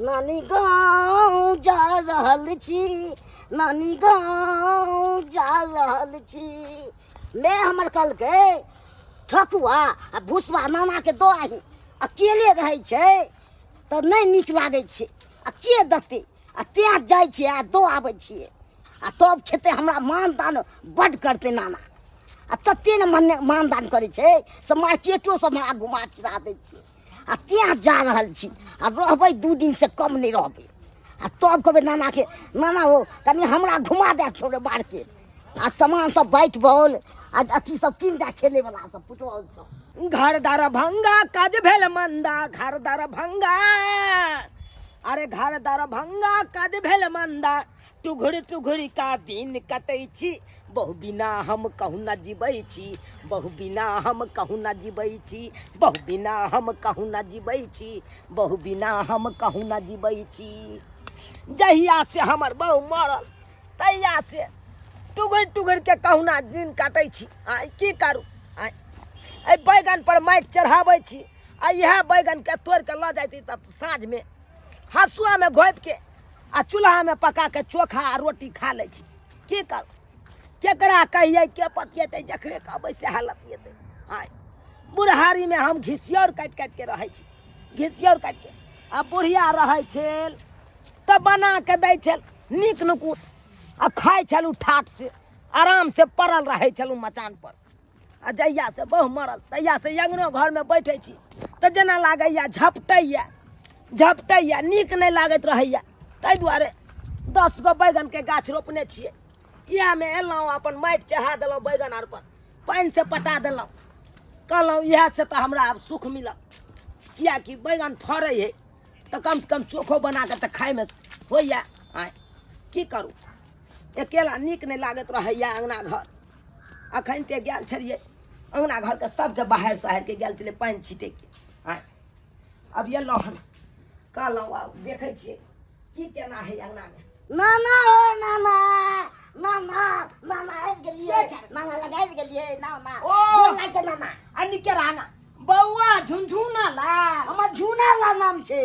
नानी गाँव जा रहल छी, नानी गाँव जा रहल छी। मैं हमर कल के ठकुआ आ भुसबा नाना के दो आही अकेले रहे छे तो नहीं नीक लागे छे। आ के दते आ त्या जाय छे आ दो आवे छे आ तब खेते हमरा मानदान बड करते नाना। आ तते न मानदान करे छे से मार्केटो से हमरा घुमा फिरा दे छे। आ त्या जा रहल छी आ रहबै 2 दिन से कम नहीं रहबै। आ तब कहबे नाना के नाना हो तनी हमरा घुमा दे छोड़े मार्केट। आ सामान सब बैट बॉल आज अथी सब 3 टा खेले वाला सब फुटबॉल सब। घर दरभंगा काज भेल मंदा, घर दरभंगा, अरे घर दरभंगा काज भेल मंदा, टुघड़ी टुघड़ी का दिन कटै छी, बहु बिना हम कहूँ न जीबै छी, बहु बिना हम कहूँ न जीबै छी, बहु बिना हम कहूँ न जीबै छी, बहु बिना हम कहूँ न जीबै छी। जहिया से हमर बहु मरल तहिया से टुघड़ टुघड़ के कहुना दिन काटै छी। आइ की करू, आइ बैगन पर माटि चढ़ाबै छी। आ इएह बैगन के तोड़ के लऽ जाती तब साँझ में हसुआ में घोपि के आ चूल्हा में पका के चोखा आ रोटी खा लै छी। की करू, केकरा कहिए के पतिएतै, जकरे कहबै से हालत येतै। आइ बुढ़हारी में हम घिसियौर काटि काटि के रहै छी, घिसियौर काटि के। आ बुढ़िया रहै छल तब बना के दै छल नीक नुकुत आ खाइ छलू ठाट से, आराम से पड़ल रहै छलू मचान पर। आ जहिया से बहु मरल तहिया से अंगनो घर में बैठे छी तो जेना लागैया झपटैया झपटैया, नीक नहीं लागत रहैया। ताहि दुआरे 10 गो बैगन के गाछ रोपने छियै। इएह में एलहुँ अपन माटि चढ़ा देलहुँ बैगन आर पर, पानि से पटा देलहुँ। कहलहुँ इएह से तो हमरा अब सुख मिलत, कियाकि बैगन फड़ै है तो कम से कम चोखो बना के तो खाए में होइया। आइ की करू, अकेला नीक नहीं लागत रहैया अंगना घर। अखन ते गेल छलिए अंगना घर के सबके बाहर सोहर के गेल छलिए पानि छीटे के। आइ अब एलहुँ हन, कहलहुँ आब देखै छियै की केना है अंगना में। नाना हो नाना, नाना नाना आबि गेलिए, नाना लगाइ गेलिए नाना। ओ बोलै छै नाना अन्नी के रहना बौआ झुनझुना लाल, हमर झूना ला नाम छे।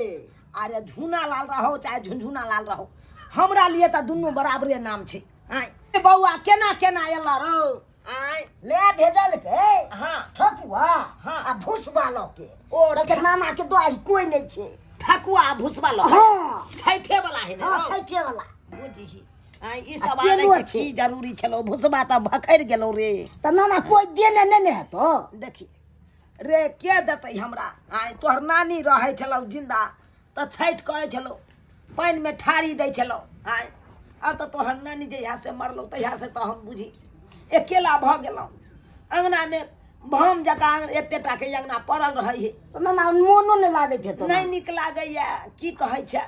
अरे झूना लाल रहो चाहे झुनझुना लाल रहो, हमरा लिए तो दुनू बराबरे नाम छे। आइ बौआ केना केना एला रो। आइ ले भेजल के हाँ ठकुआ हाँ आ भुसबा ल के। ओ कहलकै नाना के दो कोई नहीं छे। ठकुआ भुसबा लो हाँ छैठे वाला है हाँ ना छैठे वाला। बुझी। आइ ई सब केलो आने के छै। की जरूरी छलो, भुसबा तो भखैर गेलो रे। तो नाना कोई देने नहीं है तो देखी रे के देतै हमरा। आइ तोहर नानी रहै छलौ जिंदा तो छैठ करै छलो, पानि में ठारी दै छलो। आइ अब तो तोहर नानी जहिया से मरलो तहिया से तो हम बुझी अकेला भ गेलहुँ। अंगना में भम जकाँ एतेटा के अंगना पड़ल रहै है, तो नाना मोनो नहीं लागे थे तो नहीं नीक लागैया। की कहै छै,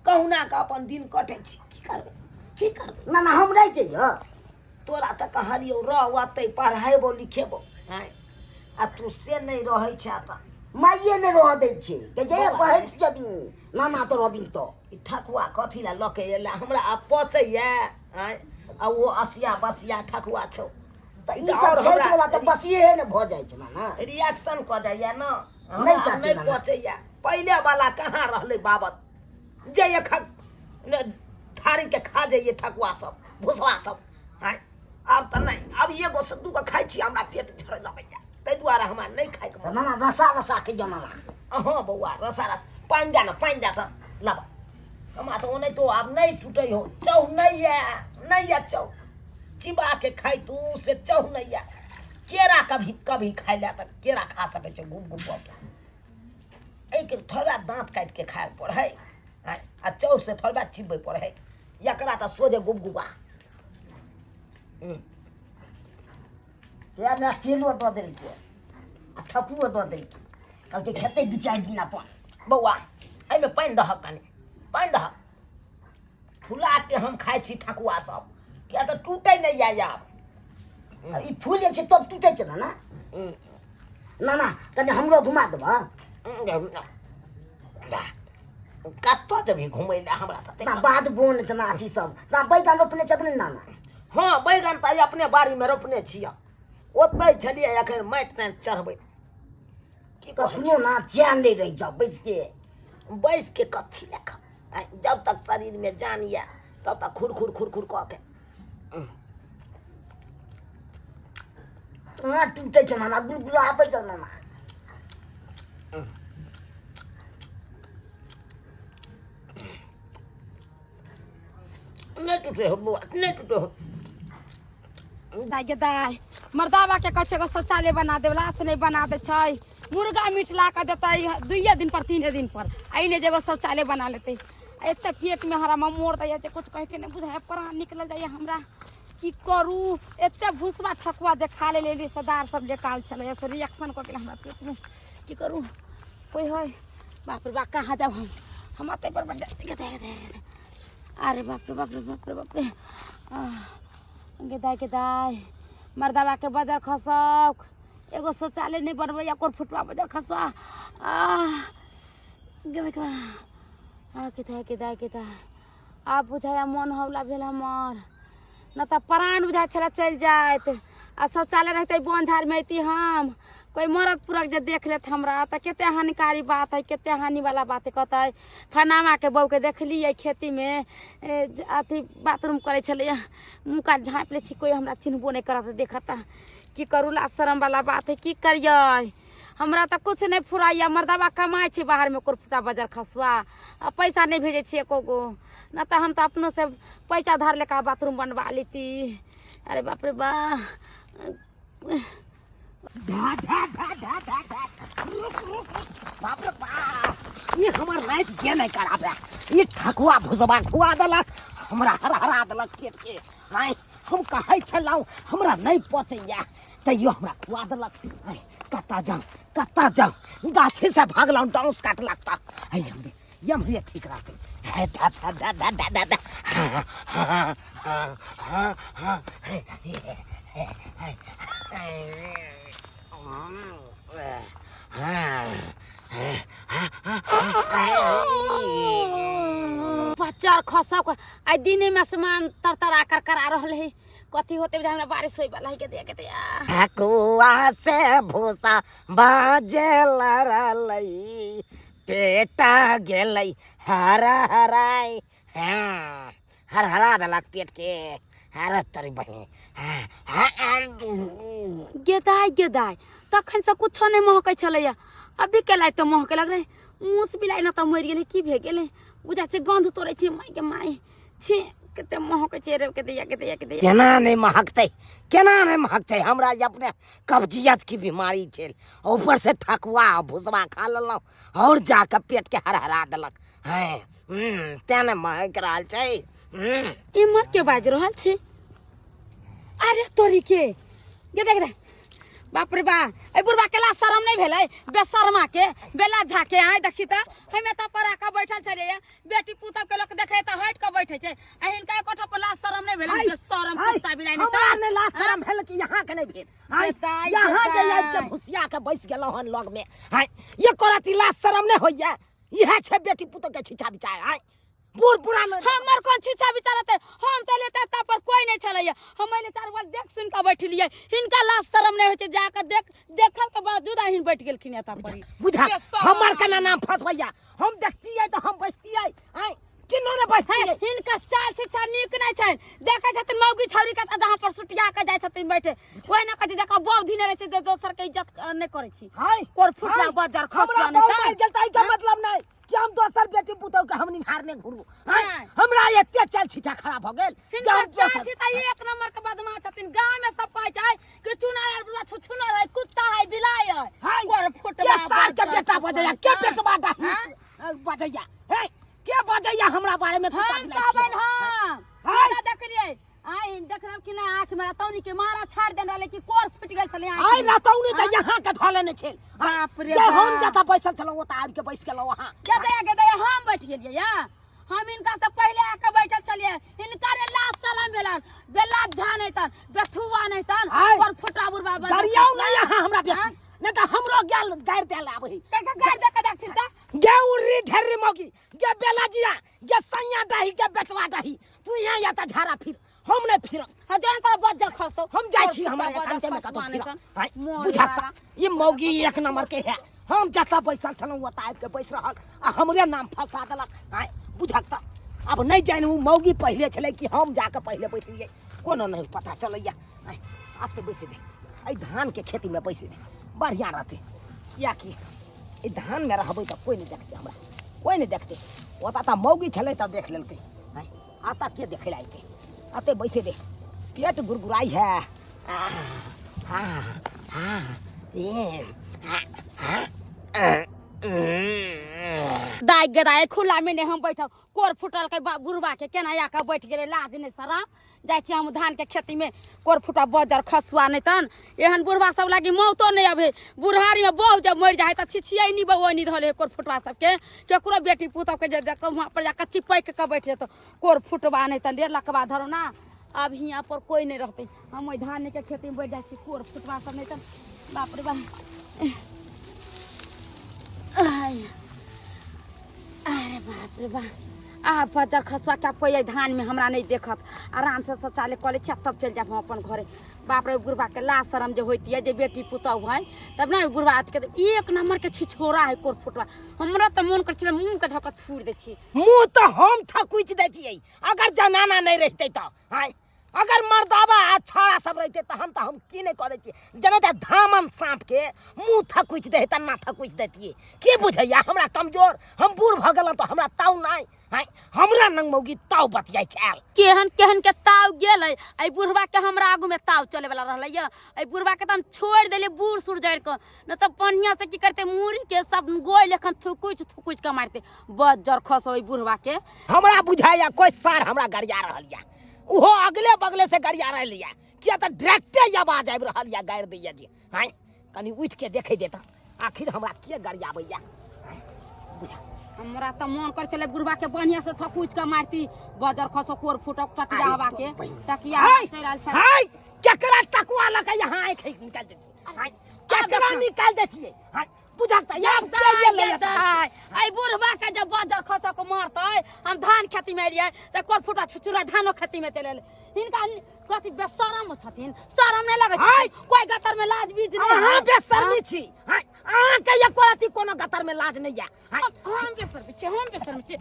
कहुना के अपन दिन कटै छी, की करबै की करबै। नाना हम रह जइयो। तोरा तो कहलियौ रह ओतै पढ़ेबो लिखेबो, आइ आ तू से नहीं रहै छै। त माइये ने रह दे छे के जे पढ़ जबी नाना तो रबी तो ई ठकुआ कथी ला लऽ के एला हमरा आ पचैया। आइ आ वो असिया बसिया ठकुआ छौ तो ई सब छैठ वाला तो बसिए है ने भ जाय छै नाना। रिएक्शन क जाइया न, नहीं हमरा करते नहीं नाना। पचैया। पहले वाला कहाँ रहले बाबत जे एक थारी के खा जाइए ठकुआ सब भुसवा सब। आइ अब तो नहीं, अब एगो से दूगो खाइ छी हमरा पेट झड़ लगैया, ताहि दुआरे हमरा नहीं खाइ के तो मन। नाना रसा रसा के जो नाना। हाँ बौआ रसा रस पानि दे न, पानि दे त लब। हमरा तो नहीं तो अब नहीं टूटे हो, चौ नहीं है चौ चिबा के खाई तू से चौ नहीं है। केरा कभी कभी खाई ले तक केरा खा सके छो गुब गुब के। एक थोड़ा दांत काट के खाए पड़े आ चौ से थोड़ा चिबे पड़े, एकरा तो सोझे गुब गुबा। या ना केलो दो देल के आ ठकुओ दो देल के कहलकै खेते 2-4 दिन अपन। बौआ एहिमे पानि दहक, कनि पानि दहक, फुला के हम खाइ छी ठकुआ सब, किया तो टूटे नहीं आय आब। ई फूले छै तब टूटे छै नाना। नाना कने हमरो घुमा देबा। कतऽ जेबही घुमै लए हमरा साथे? ना बाद बोन तना अथी सब ना बैगन रोपने छथिन नाना। हाँ बैगन तो अपने बाड़ी में रोपने छियै, ओतै छलियै एखन माटि तानि चढ़बै। की कहै कखनो ना चैन नहीं रह जाओ बैठ के बैस के कथी लेखा जब तक शरीर में जान या तब तक खुर खुर खुर खुर कह के टूटे छ ना गुलगुला आबै छ ना नहीं टूटे हो बुआ नहीं टूटे हो दाई दाई मर्दावा के कैसे को शौचालय बना दे लाश नहीं बना दे छै मुर्गा मीट ला के देते 2 दिन पर 3 दिन पर अने जगह शौचालय बना लेते एते पेट में हरा मोड़ दे कुछ कह के नहीं बुझाए प्राण निकल जाए हमरा की करू एते भूसवा ठकुआ जे खा ले सदार सब जे काल चले तो रिएक्शन क के हमरा पेट में की करू कोई है बाप रे बाप कहाँ जाब हम आते पर बन जाते अरे बाप रे बाप रे बाप रे बाप रे गेदाई मर्दावा के बजर खसक एगो शौचालय नहीं बनबै या कोर फुटवा बजर खसवा गेदाई आप बुझाया मन हौला भेल हमर न तो प्राण बुझाय छला चल जात आ शौचालय रहते बन झाड़ में अती हम कोई मरद पुरख जे देख लेत हमरा तो केते हानिकारी बात है केते हानि वाला बात है कहते फनामा के बहू के देखलिए खेती में अथी बाथरूम करे छले मुँह का झाँप ले कोई हमरा चिन्हबो नहीं करत देखता की करू ला शरम वाला बात है की करिए हमरा तो कुछ नहीं फुराइया मर्दावा कमाए छे बाहर में कोर फुटा बाजार खसुआ आ पैसा नहीं भेजे छे एको गो न तो हम तो अपनों से पैसा धार लेकर बाथरूम बनवा लेती अरे बाप रे बा बाप रे बाप ये हमर लाइफ के नहीं कराबे ये ठकुआ भुसबा खुआ देलक हमरा हरा देलक पेट के हाय हम कहै छलौ हमरा नहीं पचैया तैयो हमरा खुआ देलक हाय कत्ता जाऊं गाछी से भागलौ डांस काट लगता हाय हमरे ठीक रहते है दा बच्चा खसक आई दिन में आसमान तरतरा कर करा रहले है कथी होते हमरा बारिश होई वाला है के दिया ठकुआ से भूसा बाजे लरलई पेटा गेलै हराई हरा देलक पेट के हरा तोरी बहिन गेदाई तखन से कुछ नहीं महकै छलैया अभी केला तो महके लग रहे ऊस बिलाई न तो मरि गेलै की भे गेलै बुझा छै गंध तोड़े छै माय के माय छी कते महकै छै रे के दिया केना नहीं महकते हमरा अपने कब्जियत की बीमारी छै ऊपर से ठकुआ भुसवा खा लेलौ और जाके पेट के हरा देलक है तेने महक रहल छै इमर के बाज रहल छै अरे तोरी के गेदे बाप रे बा ए बुढ़वा केला शरम नहीं भेलै बेशर्मा के बेला झाके आय देखी त हमे त परा का बैठल छलिए बेटी पुतब के लोग देखे त हट के बैठे छै एहन का कोठा पर ला शरम नहीं भेलै बेशरम कुत्ता बिलाई नहीं हमरा ने ला शरम भेल कि यहाँ के नहीं भेल यहाँ जे आबि के भुसिया के बैस गेलौ हन लग में हाय ये करती ला शरम नहीं होइया इहे छै बेटी पुतब के छिछा बिचाय हाय बूढ़ पुरान हमर कोन छिछा बिचारते हम त लेते त पर कोई नहीं छलैया हम ले चार बार देख सुन के बैठलिए हिनका लाश शरम नहीं होय छै जाके देखल के बावजूद हिन बैठ गेलखिन एता पर बुझा हमर केना नाम फसबैया हम देखतियै त हम बैसतियै आय किनो ने बैसतियै हिनका चाल छिछा नीक नहीं छै देखे छथिन मौगी छौरी के जहां पर सुटिया के जाय छथिन बैठे ओइ न कह जका बौधी ने रहे छै दोसर के इज्जत नहीं करे छी कोर फुटला बाजार खसला नहीं त मतलब नहीं कि हम दोसर बेटी पुतौ के हम निहारने घुरू हमरा एते चल छिटा खराब भ गेल हिनकर चाल छिटा एक नंबर के बदमाश छथिन गांव में सब कहै छै कि चुनार बुला छुछुनर है कुत्ता है बिलाई है कोर फुटला के बेटा बजैया के पेटवा गाही बजैया हे के बजैया हमरा बारे में कुत्ता बिलाई हां देखलिए आई देखल कि ना आंख में रतौनी के मारा छाड़ देन रहले कि कोर फुट गेल छले आई रतौनी त यहां के धले ने छै बाप रे बाप हम जता बैसल छलो ओता आबि के बैस गेलो वहां गेदे हम बैठ गेलिए या हम इनका से पहले आके बैठल छलिए इनका रे लाश सलाम भेलन बेला झा नहीं तन बेथुआ नहीं तन कोर फुटा बुरबा बन करियौ ना यहां हमरा बेटी नहीं तो हमरो गाल गाड़ देल आबही के गाड़ दे के देखथिन त गे उरी ढेरी मौगी गे बेला जिया गे सैया दही के बेटवा दही तू यहां या त झारा फिर हम नहीं फिर जन कर बजर खसतो हम जाय छी हमरा एकांते में कतो फिर बुझा ये मौगी एक नंबर के है हम जता बैसल छलहुँ ओतऽ आबि के बैस रहल आ हमरे नाम फंसा देलक। आय बुझक तऽ अब नहीं जानी उ मौगी पहले छले कि हम जाके पहले बैठलिए कोनो नहीं पता चलैया। आय अब तो बैसे दे आई धान के खेती में बैसे दे बढ़िया रहते किया कि ई धान में रहबै तऽ कोई नहीं देखते हमरा कोई नहीं देखते ओतऽ तऽ मौगी छले तऽ देख लेलकै। आय आता के देखे ला आइते आते बैसे दे पेट गुरगुराई है। दाई गदाई खुला में नहीं हम बैठब कोर फुटल के बुढ़वा के केना आके बैठ गेले लाज नहीं शरम जाय छी हम धान के खेती में कोर फुटा बजर खसुआ नहीं तन एहन बुढ़वा सब लागी मौतो नहीं अबे बुढ़ारी में बहु जब मर जाए त छिछियै नहीं बउआ नहीं धले कोर फुटवा सब के केकरो बेटी पुतौ के जे वहां पर जाके चिपक के बैठ जेतो कोर फुटवा नहीं तन लकवा धरो ना। अब हियाँ पर कोई नहीं रहते हम ओइ धान के खेती में बैठ जाए छी कोर फुटवा सब नहीं तन बाप रे बाप। अरे बाप रे बाप आ बजर खसुआ क्या कोई धान में हमरा नहीं देखत आराम से शौचालय कॉलेज छत तब चल जाब हम अपन घरे। बाप रे बुढ़वा के लाज शरम जो होती है जे बेटी पुतौ है तब ना बुढ़वा के एक नंबर के छिछोरा है कोर फुटवा हमरा तो मन कर मुंह के धकत फूर दे छी मुंह तो हम थकुच देतियै अगर जनाना नहीं रहते तो। हाय अगर मर्दावा छाड़ा सब रहते तो हम की नहीं कर देतियै जने त धामन सांप के मुंह थकुच दे त ना थकुच देतियै के बुझैया हमरा कमजोर हम बूढ़ भ गेलौं तो हमरा ताव नहीं। हाय हमरा नंग मौगी ताव बतियाइ छल केहन केहन के ताव गेलै आई बुढ़वा के हमरा आगू में ताव चले वाला रहलै या आई बुढ़वा के त हम छोड़ देले बूढ़ सुर जड़ के न त पनिया से की करते मुरी के सब गोय लेखन थुकुच के मारते बजर खसो बुढ़वा के। हमरा बुझाया कोई सार हमरा गरिया रहल या ओहो अगले बगले से गरिया रहल या किया त डायरेक्टे आवाज आबि रहल या गारि दैया जी। हाय कनी उठ के देखे देता आखिर हमरा के गरियाबैया बुझा हमरा त मन कर चले बुढ़वा के बढ़िया से थकुच के मारती बजर खसो कोर फुटक टकिया हवा के टकिया चलाल छ। हाय केकरा टकुआ लगा यहां आइ खे निकाल दे। हाय केकरा निकाल देतिए। हाय बुझा त यार के ले आई बुढ़वा के जब बजर खसो को मारतै हम धान खेती में एलियै त कोर फुटा छुचुरा धानो खेती में चले हिनका कथि बेशरम छथिन शरम नहीं लगे कोई गतर में लाज बीज नहीं हां बेशरमी छी। हाय आ के ये कोराती कोनो गतर में लाज नहीं या हम बेशरमी छी पूरा हम बेशरमी छी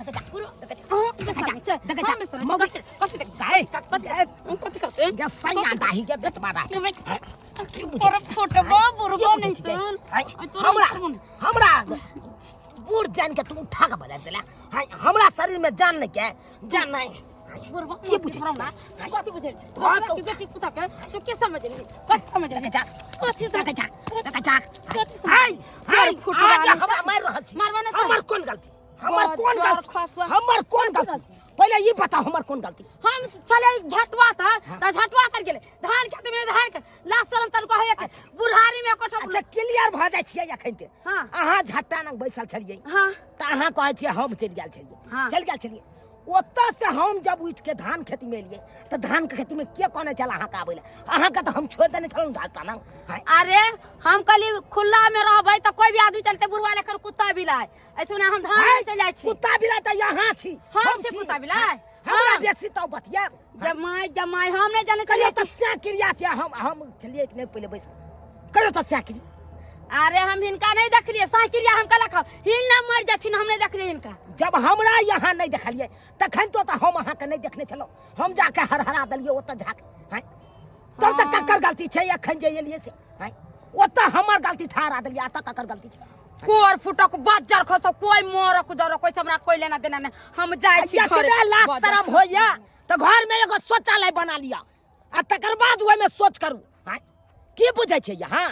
देख मौगी कथि देख गाय कथि करते ये सैया दाही के बेट मारा कोर फुटबो बुढ़बो नहीं तन हमरा बूढ़ जान के तू उठा के बजा देला। हाय हमरा शरीर में जान नहीं के जान नहीं बुढ़बो के बुझे ना कथि बुझे की बेटी पुता के तो के समझ नहीं कथि समझ नहीं जा कथि जा जा हाय हाय आज हमरा मार रहल छी हमर कौन गलती हमर कौन गलती पहले ये बताओ हमर कौन गलती। हम चले झटवा झटवा कर गेले धान खेत में धान के लास्ट शरम तन को है बुढ़ारी में कोठा अच्छा क्लियर भ जाय छियै एखन ते हां अहाँ झट्टा न बैसल छलियै हां त अहाँ कहै छियै हम चल गेल छलियै चल गेल छलियै ओतऽ से हम जब उठ के धान खेती में एलियै तो धान के खेती में के कोने चल अहाँ का आबैला अहाँ का तो हम छोड़ देने छलौं झट्टा न। अरे हम कली खुला में रहबै त कोई भी आदमी चलते बुढ़वा लेकर कुत्ता बिलाय ऐसे ना हम धान में चल जाय छी कुत्ता बिलाय त यहाँ छी हम छी कुत्ता बिलाय हमरा बेसी तो बतिया जमाई हम नहीं जाने कहियो त स्या क्रिया छै हम चलिए कि नहीं पहले बैस कहियो त स्या क्रिया। अरे हम हिनका नहीं देखलिए साइकिलिया हम कला खाओ हिन्ना मर जथिन हम नहीं देखलिए हिनका जब हमरा यहाँ नहीं देखलिए तखन तो हम अहाँ के नहीं देखने छलो हम जाके हरहरा दलिए ओतऽ झाक। हाय तब तक ककर गलती छै एखन जे एलिए से। हाय ओतऽ हमर गलती ठहरा दलिए आता ककर गलती छै कोर फुटक बजर खसो कोई मोरक जरो कोई हमरा कोई लेना देना नहीं हम जाय छी घरे लाज शरम होइया त घर में एगो शौचालय बना लिया आ तकर बाद ओइ में सोच करू। हाय की बुझै छै यहाँ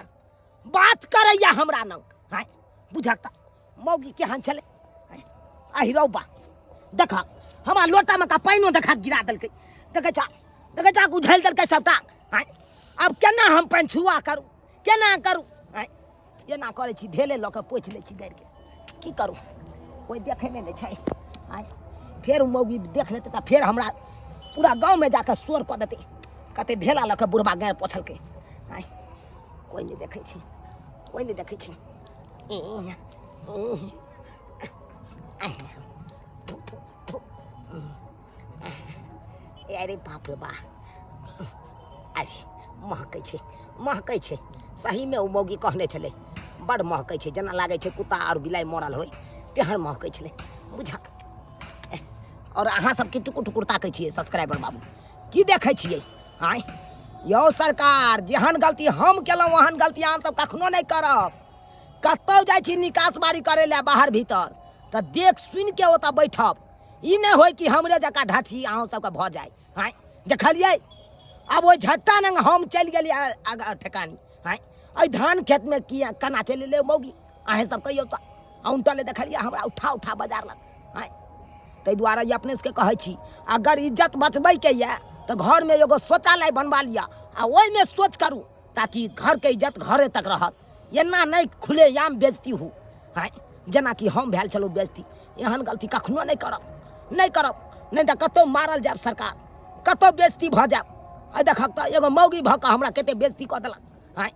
बात करैया हमरा न। हाय बुझक त मौगी केहन छले आहिरौ बा देखा हमरा लोटा में का पाइनो देखा गिरा देलकै देखे चा उझैल देलकै सबटा। हाय अब केना हम पानि छुआ करू केना करू। हाय एना करै छी ढेले लऽ के पोछि लै छी गारि के की करू कोई देखे में नहीं छै। हाय फेर मौगी देख लेते त फेर हमरा पूरा गांव में जाके शोर कऽ देते कते ढेला लऽ के बुढ़बा गारि पोछलकै। हाय कोई नहीं देखे छै कोई नहीं देखे छै अरे बाप रे बा अरे महकै छै सही में उ मौगी कहने छलै बड़ महकै छै, जेना लागै छै कुत्ता और बिलाइ मरल होइ तेहन महकै छलै बुझा। और अहाँ सब की टुकुर टुकुर ताकै छियै सब्सक्राइबर बाबू, की देखै छियै? आँय यौ सरकार, जेहन गलती हम केलहुँ ओहन गलती अहाँ सब कखनो नहीं करब। कतौ जाइ छी निकास बारी करे ले बाहर भीतर तऽ देख सुन के ओतऽ बैठब, ई नहीं होय कि हमरे जकाँ ढाठी अहाँ सबके भऽ जाए। आँय देखलियै, अब ओहि झट्टा नंग हम चलि गेलियै आगा ठेकानी। आँय एहि धान खेत में की केना चलि ले मौगी, अहें सब कहियौ तऽ औंटले देखलियै हमरा उठा उठा बाजार लग। आँय ताहि दुआरे ये अपने सबके कहै छी, अगर इज्जत बचबै के ये तो घर में एगो शौचालय बनवा लिया आ ओहि में सोच करू, ताकि घर के इज्जत घरे तक रहत। एना नहीं खुलेआम बेइज्जती हो। हाँ जेना कि हम भेल छलहुँ बेइज्जती, एहन गलती कखनो नहीं करब, नहीं करब, नहीं तऽ कतौ मारल जायब सरकार, कतौ बेइज्जती भऽ जायब। एहि देखक तऽ एगो मौगी भऽ कऽ हमरा कते बेइज्जती कऽ देलक। हाँ